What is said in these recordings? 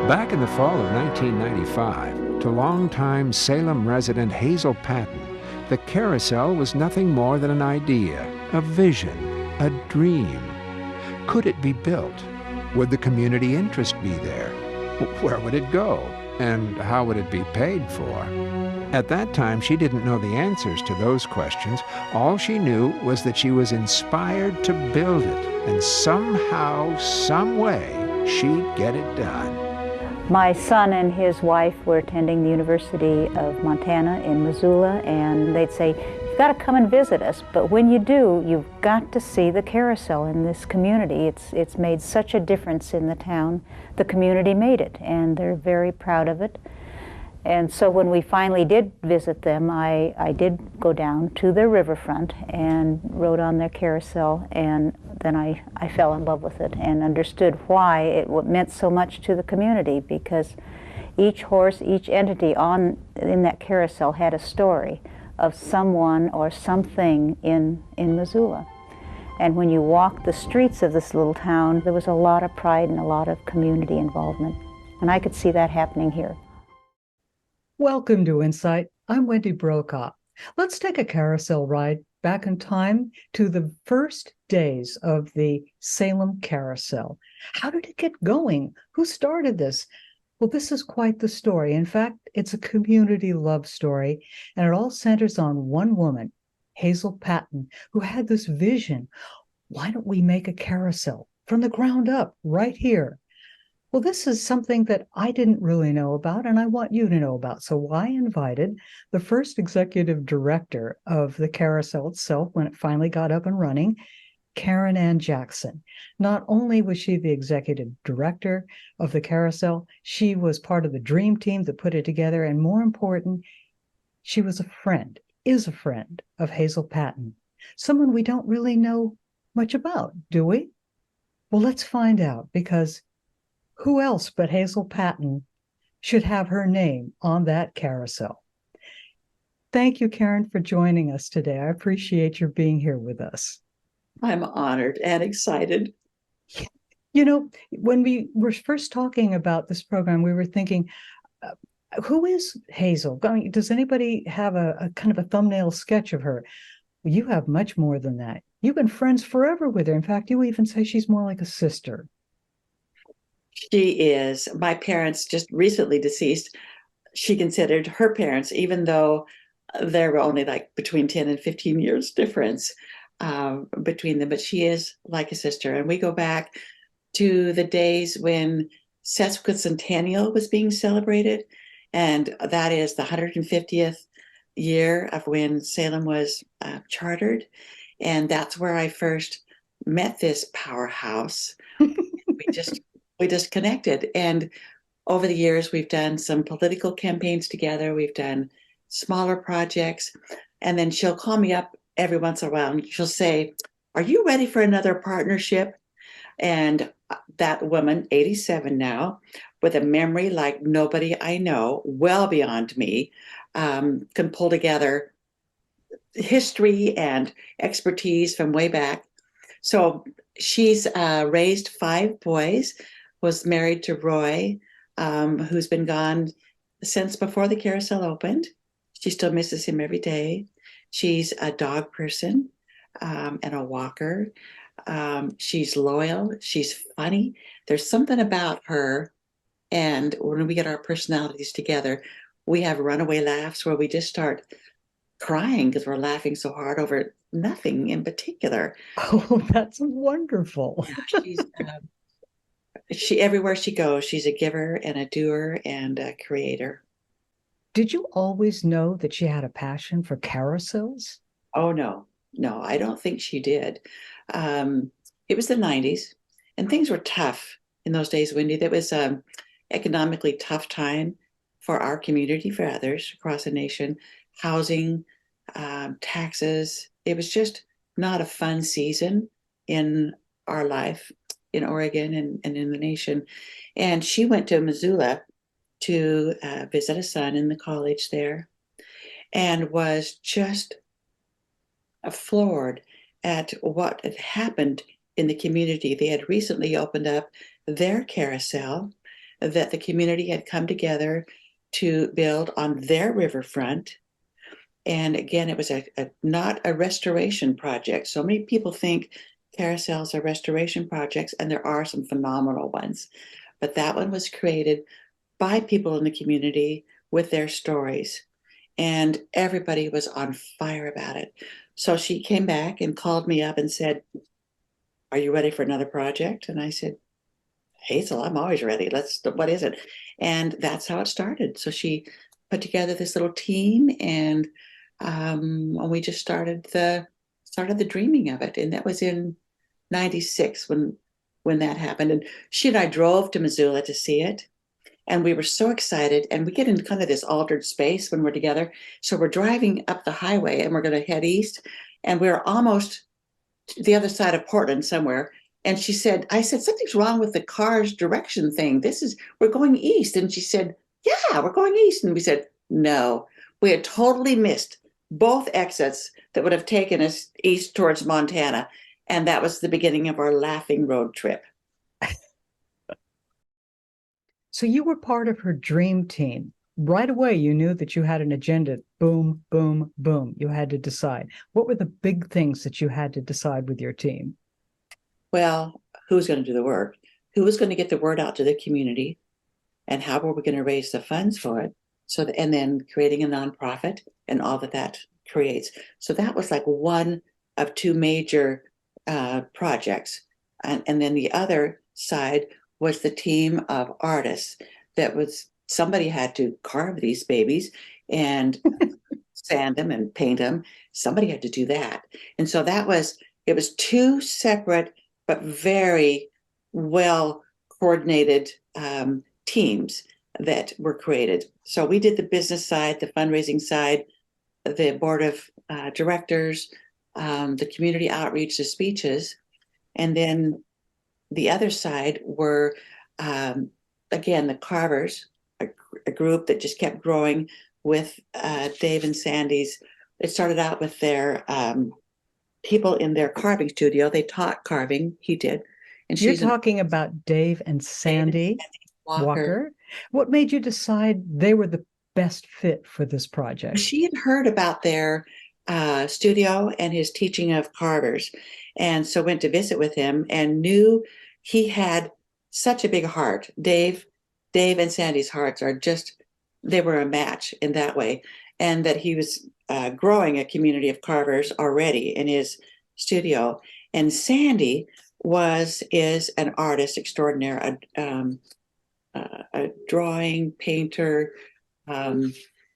Back in the fall of 1995, to longtime Salem resident Hazel Patton, the carousel was nothing more than an idea, a vision, a dream. Could it be built? Would the community interest be there? Where would it go? And how would it be paid for? At that time, she didn't know the answers to those questions. All she knew was that she was inspired to build it, and somehow, some way, she'd get it done. My son and his wife were attending the University of Montana in Missoula, and they'd say, "You've got to come and visit us, but when you do, you've got to see the carousel in this community. It's made such a difference in the town. The community made it, and they're very proud of it." And so when we finally did visit them, I did go down to their riverfront and rode on their carousel, and then I fell in love with it and understood why it meant so much to the community, because each horse, each entity in that carousel had a story of someone or something in Missoula. And when you walked the streets of this little town, there was a lot of pride and a lot of community involvement. And I could see that happening here. Welcome to InSight. I'm Wendy Brokaw. Let's take a carousel ride back in time to the first days of the Salem Carousel. How did it get going? Who started this? Well, this is quite the story. In fact, it's a community love story, and it all centers on one woman, Hazel Patton, who had this vision. Why don't we make a carousel from the ground up right here? Well, this is something that I didn't really know about, and I want you to know about. So I invited the first executive director of the carousel itself when it finally got up and running, Caren Ann Jackson. Not only was she the executive director of the carousel, she was part of the dream team that put it together, and more important, she was is a friend of Hazel Patton, someone we don't really know much about, do we? Well, let's find out, because who else but Hazel Patton should have her name on that carousel? Thank you, Caren, for joining us today. I appreciate your being here with us. I'm honored and excited. You know, when we were first talking about this program, we were thinking, who is Hazel? I mean, does anybody have a kind of a thumbnail sketch of her? Well, you have much more than that. You've been friends forever with her. In fact, you even say she's more like a sister. She is. My parents, just recently deceased, she considered her parents, even though there were only like between 10 and 15 years difference between them. But she is like a sister. And we go back to the days when sesquicentennial was being celebrated. And that is the 150th year of when Salem was chartered. And that's where I first met this powerhouse. We just connected. And over the years, we've done some political campaigns together. We've done smaller projects. And then she'll call me up every once in a while and she'll say, "Are you ready for another partnership?" And that woman, 87 now, with a memory like nobody I know, well beyond me, can pull together history and expertise from way back. So she's raised 5 boys, was married to Roy, who's been gone since before the carousel opened. She still misses him every day. She's a dog person and a walker. She's loyal. She's funny. There's something about her. And when we get our personalities together, we have runaway laughs where we just start crying because we're laughing so hard over nothing in particular. Oh, that's wonderful. Yeah, she everywhere she goes, she's a giver and a doer and a creator. Did you always know that she had a passion for carousels? Oh, no, I don't think she did. It was the 90s and things were tough in those days, Wendy. That was an economically tough time for our community, for others across the nation. Housing, taxes. It was just not a fun season in our life in Oregon and in the nation. And she went to Missoula to visit a son in the college there and was just floored at what had happened in the community. They had recently opened up their carousel. that the community had come together to build on their riverfront. And again, it was not a restoration project. So many people think carousels are restoration projects, and there are some phenomenal ones. But that one was created by people in the community with their stories. And everybody was on fire about it. So she came back and called me up and said, "Are you ready for another project?" And I said, "Hazel, I'm always ready. What is it?" And that's how it started. So she put together this little team, and we just started the dreaming of it. And that was in '96 when that happened. And she and I drove to Missoula to see it. And we were so excited. And we get in kind of this altered space when we're together. So we're driving up the highway and we're going to head east. And we're almost to the other side of Portland somewhere. And I said, "Something's wrong with the car's direction thing. We're going east." And she said, "Yeah, we're going east." And we said, "No, we had totally missed both exits that would have taken us east towards Montana." And that was the beginning of our laughing road trip. So you were part of her dream team. Right away, you knew that you had an agenda. Boom, boom, boom. You had to decide. What were the big things that you had to decide with your team? Well, who's going to do the work? Who was going to get the word out to the community? And how were we going to raise the funds for it? And then creating a nonprofit and all that creates. So that was like one of two major projects. And then the other side was the team of artists somebody had to carve these babies and sand them and paint them. Somebody had to do that. And so it was two separate but very well coordinated teams that were created. So we did the business side, the fundraising side, the board of directors, the community outreach, the speeches, and then the other side were, again, the carvers, a group that just kept growing with Dave and Sandy's. It started out with their people in their carving studio. They taught carving. He did. And You're talking about Dave and Sandy Walker. What made you decide they were the best fit for this project? She had heard about their studio and his teaching of carvers, and so went to visit with him and knew he had such a big heart. Dave and Sandy's hearts they were a match in that way, and that he was growing a community of carvers already in his studio. And Sandy is an artist extraordinaire, a drawing painter, and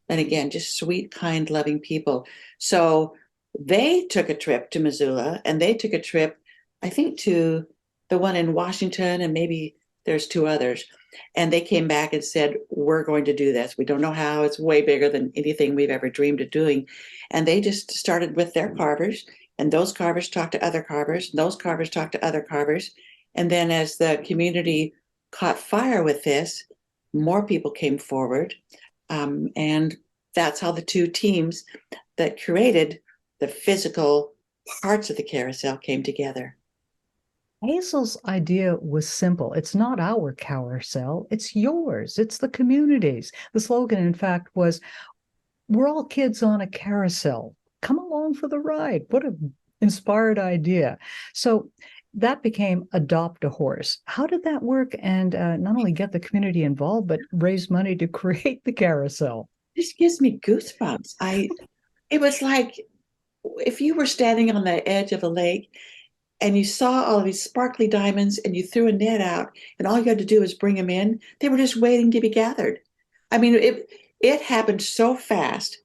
again, just sweet, kind, loving people. So they took a trip to Missoula, and they took a trip, I think, to the one in Washington, and maybe there's two others. And they came back and said, "We're going to do this. We don't know how. It's way bigger than anything we've ever dreamed of doing." And they just started with their carvers, and those carvers talked to other carvers, and those carvers talked to other carvers. And then as the community caught fire with this, more people came forward. And that's how the two teams that created the physical parts of the carousel came together. Hazel's idea was simple. It's not our carousel, it's yours, it's the community's. The slogan, in fact, was, "We're all kids on a carousel. Come along for the ride." What an inspired idea. So that became Adopt a Horse. How did that work? And not only get the community involved, but raise money to create the carousel? This gives me goosebumps. It was like if you were standing on the edge of a lake and you saw all of these sparkly diamonds and you threw a net out and all you had to do was bring them in. They were just waiting to be gathered. I mean, it happened so fast.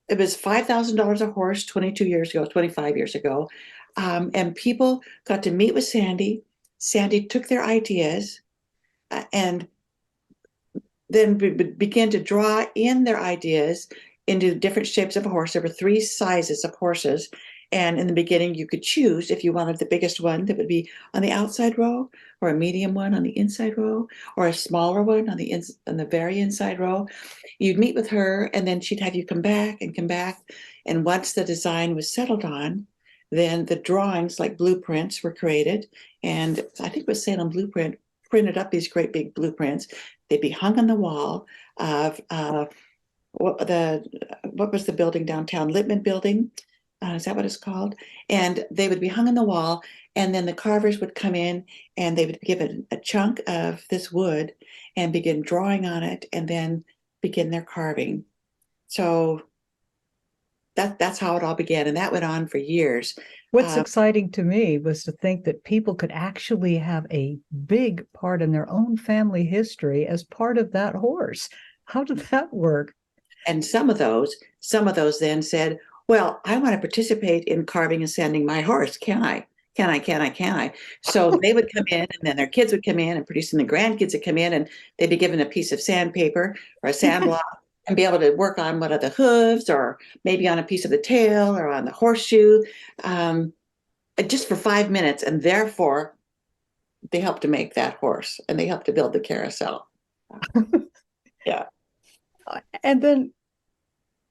It was $5,000 a horse 25 years ago. And people got to meet with Sandy. Sandy took their ideas and then began to draw in their ideas into different shapes of a horse. There were 3 sizes of horses. And in the beginning, you could choose if you wanted the biggest one that would be on the outside row, or a medium one on the inside row, or a smaller one on the very inside row. You'd meet with her, and then she'd have you come back and come back. And once the design was settled on, then the drawings, like blueprints, were created. And I think it was Salem Blueprint printed up these great big blueprints. They'd be hung on the wall of what was the building downtown? Littman Building. Is that what it's called? And they would be hung on the wall, and then the carvers would come in and they would give it a chunk of this wood and begin drawing on it and then begin their carving. So that's how it all began. And that went on for years. What's exciting to me was to think that people could actually have a big part in their own family history as part of that horse. How did that work? And some of those then said, well, I want to participate in carving and sanding my horse. Can I? So they would come in, and then their kids would come in, and producing the grandkids would come in, and they'd be given a piece of sandpaper or a sand block and be able to work on one of the hooves or maybe on a piece of the tail or on the horseshoe, just for 5 minutes. And therefore, they helped to make that horse, and they helped to build the carousel. Yeah. And then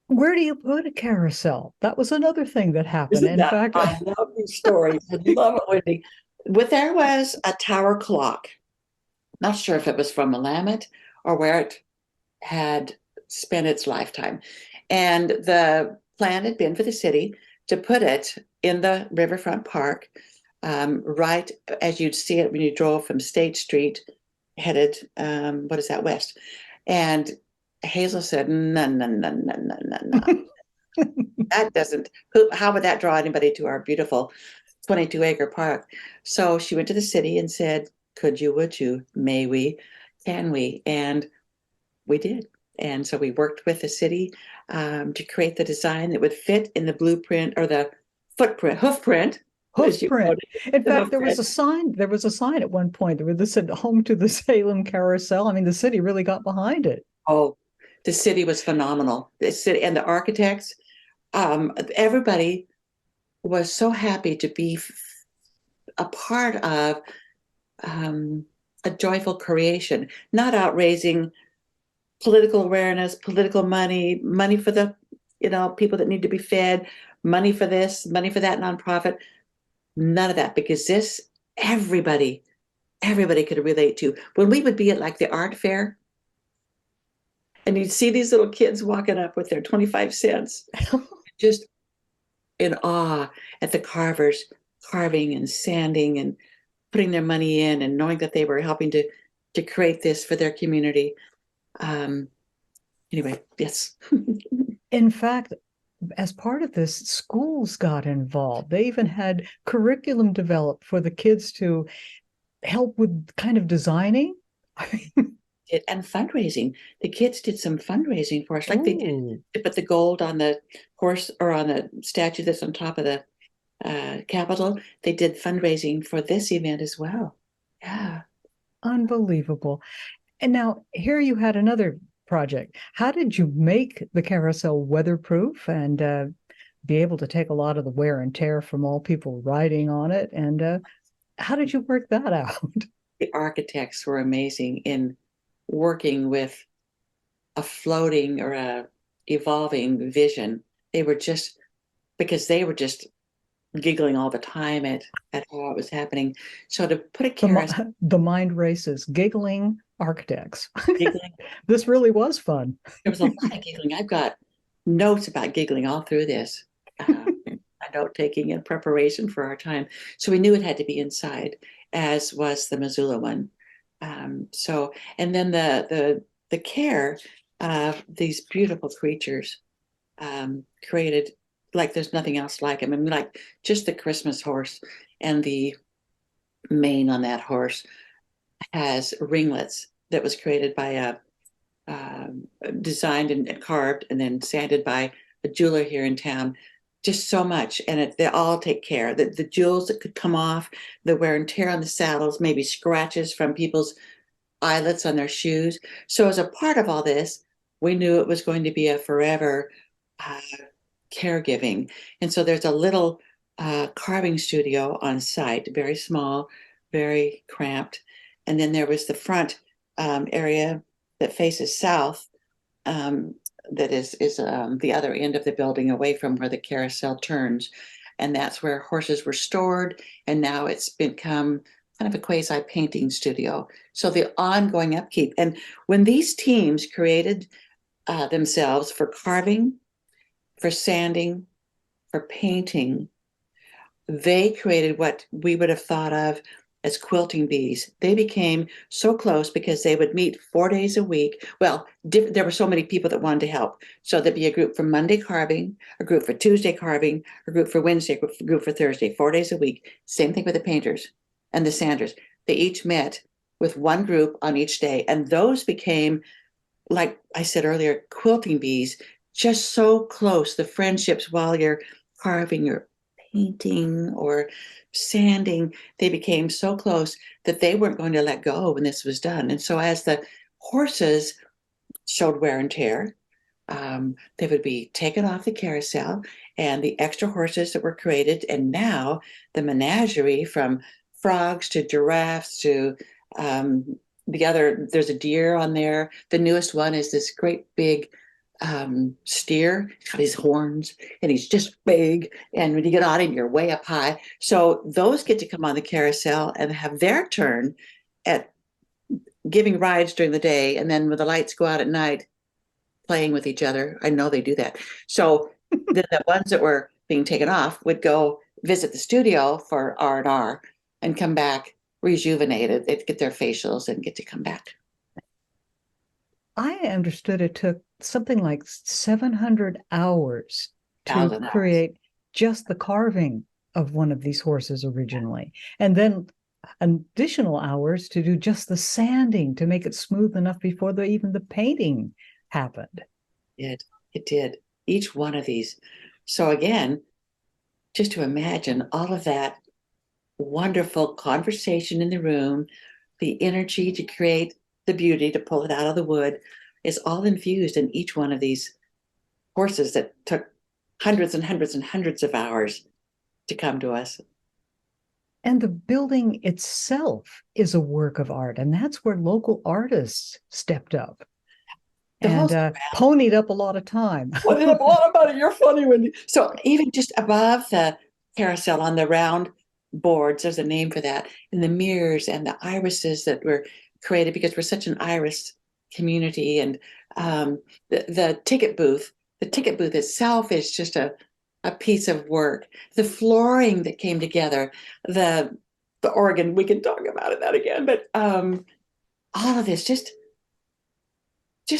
where do you put a carousel? That was another thing that happened. In fact, I love these stories. I love it, Wendy. There was a tower clock. Not sure if it was from Willamette or where it had spent its lifetime. And the plan had been for the city to put it in the riverfront park, right as you'd see it when you drove from State Street, headed, west. And Hazel said, no. That doesn't, how would that draw anybody to our beautiful 22-acre park? So she went to the city and said, could you, would you, may we, can we? And we did. And so we worked with the city to create the design that would fit in the blueprint or the hoofprint. In fact, there was a sign. There was a sign at one point that said "Home to the Salem Carousel." I mean, the city really got behind it. Oh, the city was phenomenal. The city and the architects, everybody was so happy to be a part of a joyful creation, not out raising political awareness, political money for the, people that need to be fed, money for this, money for that nonprofit. None of that, because this, everybody could relate to. When we would be at like the art fair, and you'd see these little kids walking up with their 25 cents, just in awe at the carvers carving and sanding and putting their money in and knowing that they were helping to create this for their community. Anyway, yes. In fact, as part of this, schools got involved. They even had curriculum developed for the kids to help with kind of designing. And fundraising. The kids did some fundraising for us, like they did to put the gold on the horse or on the statue that's on top of the Capitol. They did fundraising for this event as well. Yeah. Unbelievable. And now here you had another project. How did you make the carousel weatherproof and be able to take a lot of the wear and tear from all people riding on it? And how did you work that out? The architects were amazing in working with a floating or a evolving vision. They were just giggling all the time at how it was happening. So to put a carousel, the mind races, giggling architects. Giggling. This really was fun. There was a lot of giggling. I've got notes about giggling all through this. Note taking in preparation for our time. So we knew it had to be inside, as was the Missoula one. And then the care of these beautiful creatures created like there's nothing else like them. I mean, like just the Christmas horse and the mane on that horse has ringlets that was created by designed and carved and then sanded by a jeweler here in town. Just so much, and they all take care. The jewels that could come off, the wear and tear on the saddles, maybe scratches from people's eyelets on their shoes. So as a part of all this, we knew it was going to be a forever caregiving. And so there's a little carving studio on site, very small, very cramped. And then there was the front area that faces south, that is the other end of the building away from where the carousel turns. And that's where horses were stored. And now it's become kind of a quasi painting studio. So the ongoing upkeep. And when these teams created themselves for carving, for sanding, for painting, they created what we would have thought of as quilting bees. They became so close because they would meet 4 days a week. Well, there were so many people that wanted to help. So there'd be a group for Monday carving, a group for Tuesday carving, a group for Wednesday, a group for Thursday, 4 days a week. Same thing with the painters and the sanders. They each met with one group on each day. And those became, like I said earlier, quilting bees, just so close. The friendships while you're carving or painting or sanding, they became so close that they weren't going to let go when this was done. And so as the horses showed wear and tear, they would be taken off the carousel, and the extra horses that were created, and now the menagerie from frogs to giraffes to there's a deer on there. The newest one is this great big steer. He's got his horns and he's just big. And when you get on him, you're way up high. So those get to come on the carousel and have their turn at giving rides during the day. And then when the lights go out at night, playing with each other. I know they do that. So the ones that were being taken off would go visit the studio for R&R and come back rejuvenated. They'd get their facials and get to come back. I understood it took something like 700 hours to create just the carving of one of these horses originally. And then additional hours to do just the sanding to make it smooth enough before even the painting happened. It did. Each one of these. So again, just to imagine all of that wonderful conversation in the room, the energy to create the beauty, to pull it out of the wood, is all infused in each one of these horses that took hundreds and hundreds and hundreds of hours to come to us. And the building itself is a work of art, and that's where local artists stepped up and ponied up a lot of time. Ponied up a lot of money. You're funny, Wendy. So even just above the carousel on the round boards, there's a name for that, and the mirrors and the irises that were created because we're such an iris community. And the ticket booth itself is just a piece of work. The flooring that came together, the organ, we can talk about that again, but all of this just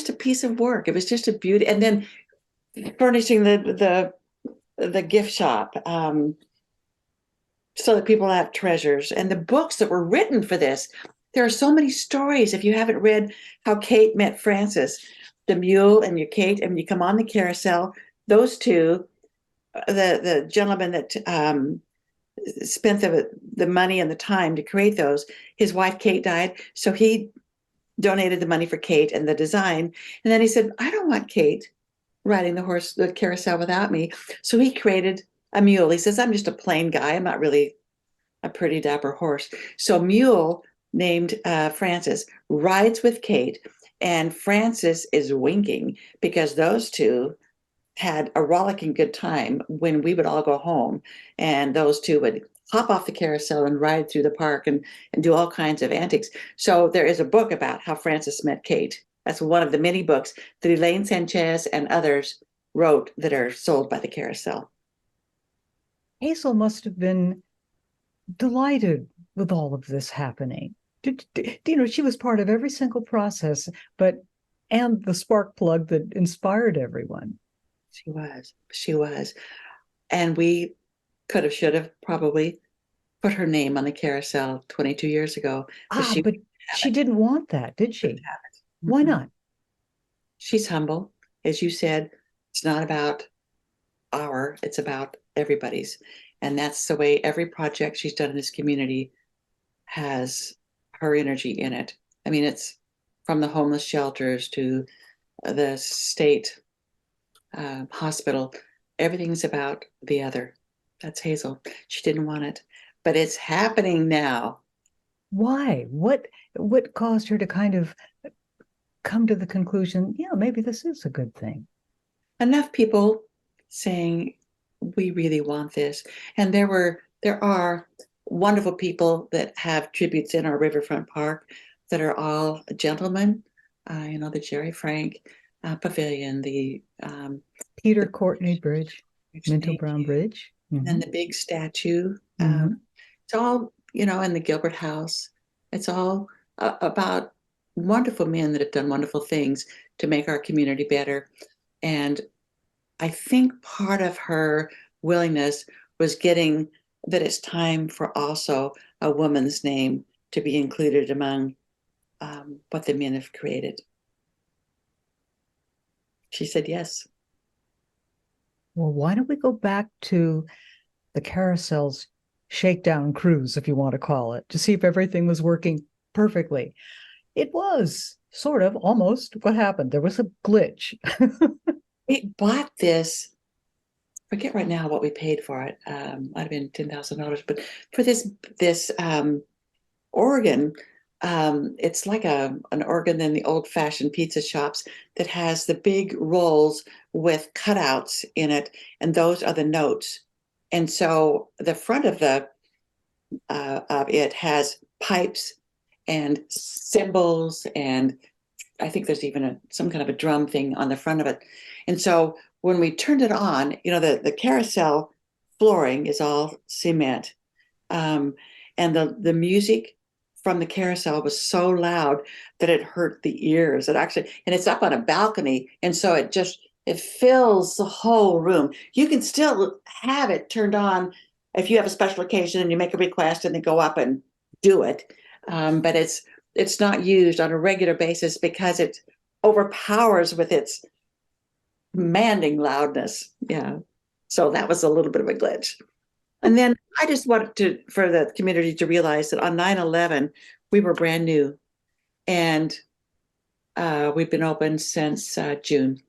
a piece of work. It was just a beauty. And then furnishing the gift shop so that people have treasures, and the books that were written for this. There are so many stories. If you haven't read How Kate Met Francis, the mule and your Kate, and you come on the carousel, those two, the gentleman that spent the money and the time to create those, his wife Kate died, so he donated the money for Kate and the design. And then he said, I don't want Kate riding the carousel without me. So he created a mule. He says, I'm just a plain guy. I'm not really a pretty dapper horse. So mule, named Francis, rides with Kate, and Francis is winking because those two had a rollicking good time when we would all go home, and those two would hop off the carousel and ride through the park and do all kinds of antics. So there is a book about how Francis met Kate. That's one of the many books that Elaine Sanchez and others wrote that are sold by the carousel. Hazel must have been delighted with all of this happening. She was part of every single process, and the spark plug that inspired everyone. She was. And we could have, should have probably put her name on the carousel 22 years ago. But she didn't want that, did she? Why not? She's humble. As you said, it's not about it's about everybody's. And that's the way every project she's done in this community has her energy in it. I mean, it's from the homeless shelters to the state hospital. Everything's about the other. That's Hazel. She didn't want it, but it's happening now. Why? What caused her to kind of come to the conclusion, yeah, maybe this is a good thing? Enough people saying, we really want this. And there are wonderful people that have tributes in our riverfront park that are all gentlemen. The Jerry Frank Pavilion, the Peter Courtney Bridge, Minto Brown Bridge. and the big statue. Mhm. It's all, and the Gilbert House. It's all about wonderful men that have done wonderful things to make our community better. And I think part of her willingness was getting that it's time for also a woman's name to be included among what the men have created. She said yes. Well, why don't we go back to the carousel's shakedown cruise, if you want to call it, to see if everything was working perfectly? It was sort of almost what happened. There was a glitch. We bought this, forget right now what we paid for it. Might have been $10,000, but for this organ, it's like an organ in the old-fashioned pizza shops that has the big rolls with cutouts in it, and those are the notes. And so the front of it has pipes and cymbals, and I think there's even some kind of a drum thing on the front of it. And so when we turned it on, the carousel flooring is all cement, and the music from the carousel was so loud that it hurt the ears. And it's up on a balcony, and so it fills the whole room. You can still have it turned on if you have a special occasion and you make a request and they go up and do it. But it's not used on a regular basis because it overpowers with its commanding loudness. Yeah. So that was a little bit of a glitch. And then I just wanted for the community to realize that on 9/11, we were brand new. And we've been open since June.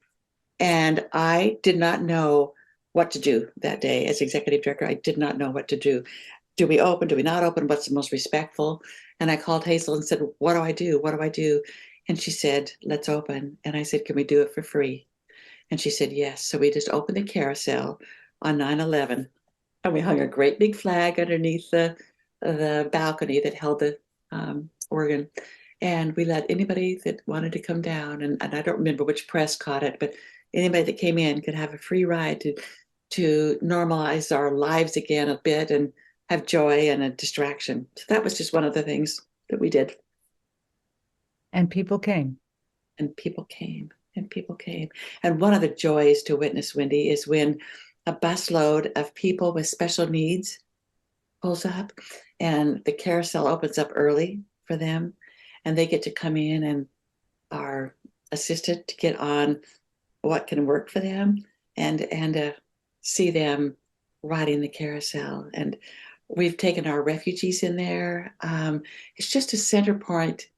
And I did not know what to do that day as executive director. I did not know what to do. Do we open? Do we not open? What's the most respectful? And I called Hazel and said, what do I do? What do I do? And she said, let's open. And I said, can we do it for free? And she said, yes. So we just opened the carousel on 9/11. And we hung a great big flag underneath the balcony that held the organ. And we let anybody that wanted to come down, and I don't remember which press caught it, but anybody that came in could have a free ride to normalize our lives again a bit and have joy and a distraction. So that was just one of the things that we did. And people came. And people came. And people came. And one of the joys to witness, Wendy, is when a busload of people with special needs pulls up and the carousel opens up early for them, and they get to come in and are assisted to get on what can work for them and see them riding the carousel. And we've taken our refugees in there. It's just a center point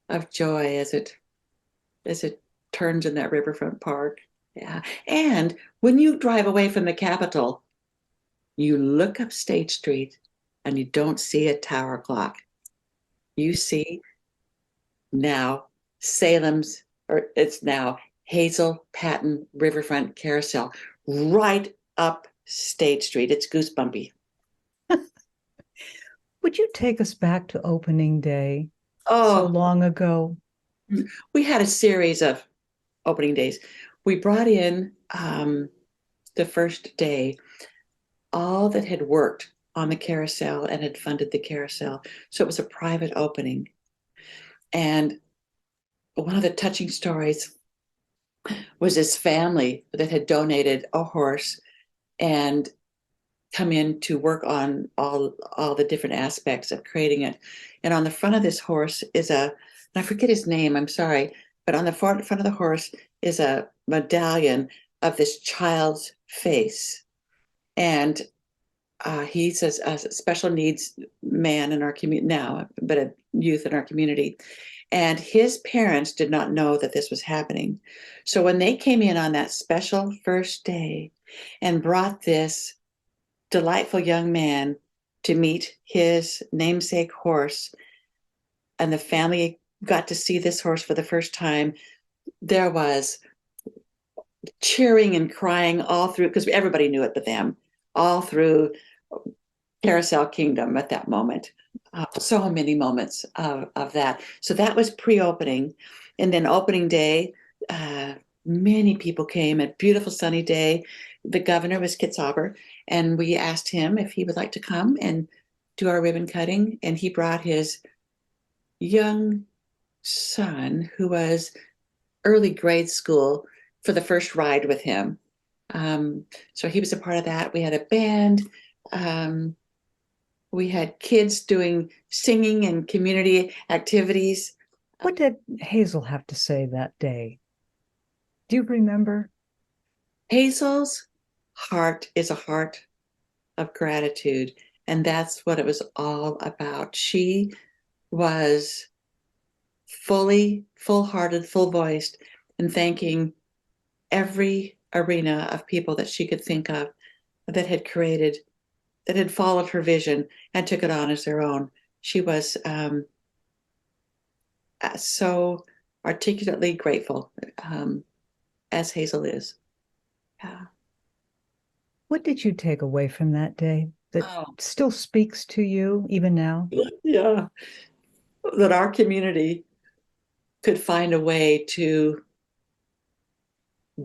of joy as it turns in that riverfront park. Yeah. And when you drive away from the Capitol, you look up State Street and you don't see a tower clock. You see now it's now Hazel Patton Riverfront Carousel right up State Street. It's goosebumpy. Would you take us back to opening day Oh, so long ago? We had a series of opening days. We brought in the first day all that had worked on the carousel and had funded the carousel. So it was a private opening. And one of the touching stories was this family that had donated a horse and come in to work on all the different aspects of creating it. And on the front of this horse is and I forget his name, I'm sorry, but on the front of the horse is a medallion of this child's face. And he's a special needs man in our community now, but a youth in our community. And his parents did not know that this was happening. So when they came in on that special first day and brought this delightful young man to meet his namesake horse, and the family got to see this horse for the first time, there was cheering and crying all through, because everybody knew it but them, all through Carousel Kingdom at that moment. So many moments of that. So that was pre-opening. And then opening day, many people came, a beautiful sunny day. The governor was Kitzhaber, and we asked him if he would like to come and do our ribbon cutting. And he brought his young son, who was early grade school, for the first ride with him. So he was a part of that. We had a band. We had kids doing singing and community activities. What did Hazel have to say that day? Do you remember? Hazel's heart is a heart of gratitude, and that's what it was all about. She was full-hearted, full-voiced, and thanking every arena of people that she could think of that had followed her vision and took it on as their own. She was so articulately grateful, as Hazel is. Yeah. What did you take away from that day that still speaks to you even now? Yeah, that our community could find a way to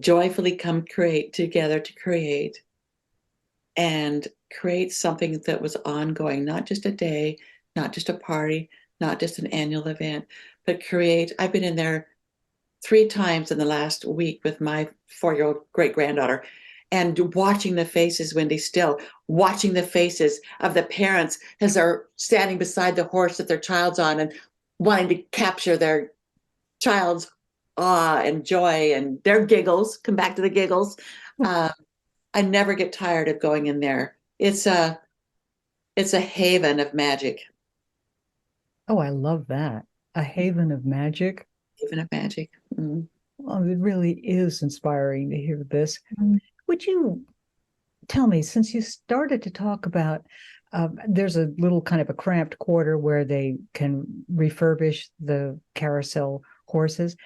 joyfully come together to create something that was ongoing, not just a day, not just a party, not just an annual event, but I've been in there 3 times in the last week with my 4-year-old great-granddaughter, and watching the faces, Wendy, still watching the faces of the parents as they're standing beside the horse that their child's on and wanting to capture their child's awe and joy and their giggles. Come back to the giggles. I never get tired of going in there. It's a haven of magic. Oh, I love that. A haven of magic. Haven of magic. Mm. Well, it really is inspiring to hear this. Would you tell me, since you started to talk about, there's a little kind of a cramped quarter where they can refurbish the carousel horses.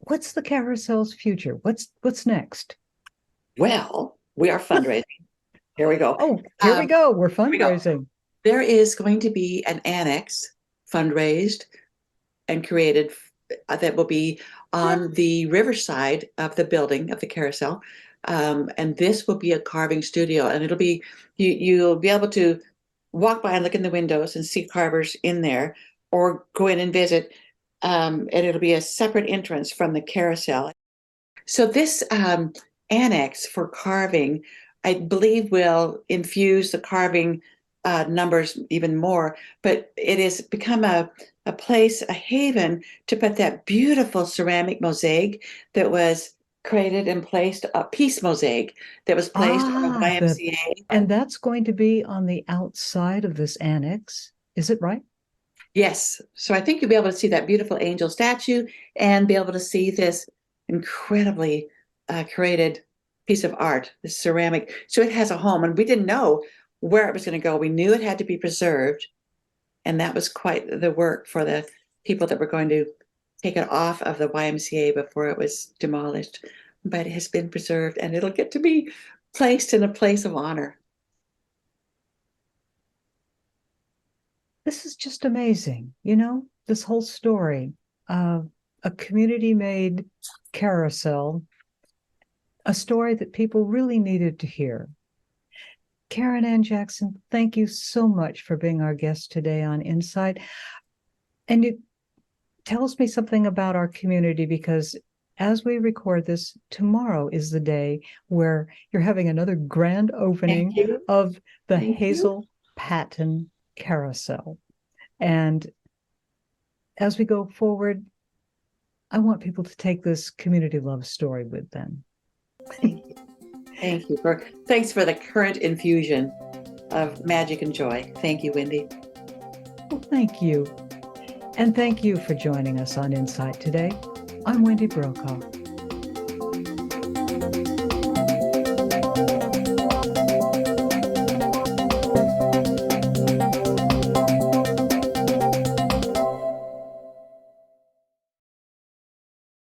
What's the carousel's future? What's next? Well, we are fundraising. Here we go. Oh, here we go. We're fundraising. There is going to be an annex fundraised and created that will be on the riverside of the building of the carousel. And this will be a carving studio, and it'll be, you'll be able to walk by and look in the windows and see carvers in there, or go in and visit. And it'll be a separate entrance from the carousel. So this annex for carving, I believe, will infuse the carving numbers even more, but it has become a place, a haven, to put that beautiful ceramic mosaic that was created and placed, a peace mosaic that was placed on the YMCA. And that's going to be on the outside of this annex, is it right? Yes. So I think you'll be able to see that beautiful angel statue and be able to see this incredibly created piece of art, this ceramic. So it has a home, and we didn't know where it was going to go. We knew it had to be preserved, and that was quite the work for the people that were going to take it off of the YMCA before it was demolished. But it has been preserved, and it'll get to be placed in a place of honor. This is just amazing. You know, this whole story of a community-made carousel, a story that people really needed to hear. Caren Ann Jackson, thank you so much for being our guest today on InSight. And it tells me something about our community, because as we record this, tomorrow is the day where you're having another grand opening of the Hazel Patton Carousel. And as we go forward, I want people to take this community love story with them. Thank you. Thanks for the current infusion of magic and joy. Thank you, Wendy. Well, thank you. And thank you for joining us on InSight today. I'm Wendy Brokaw.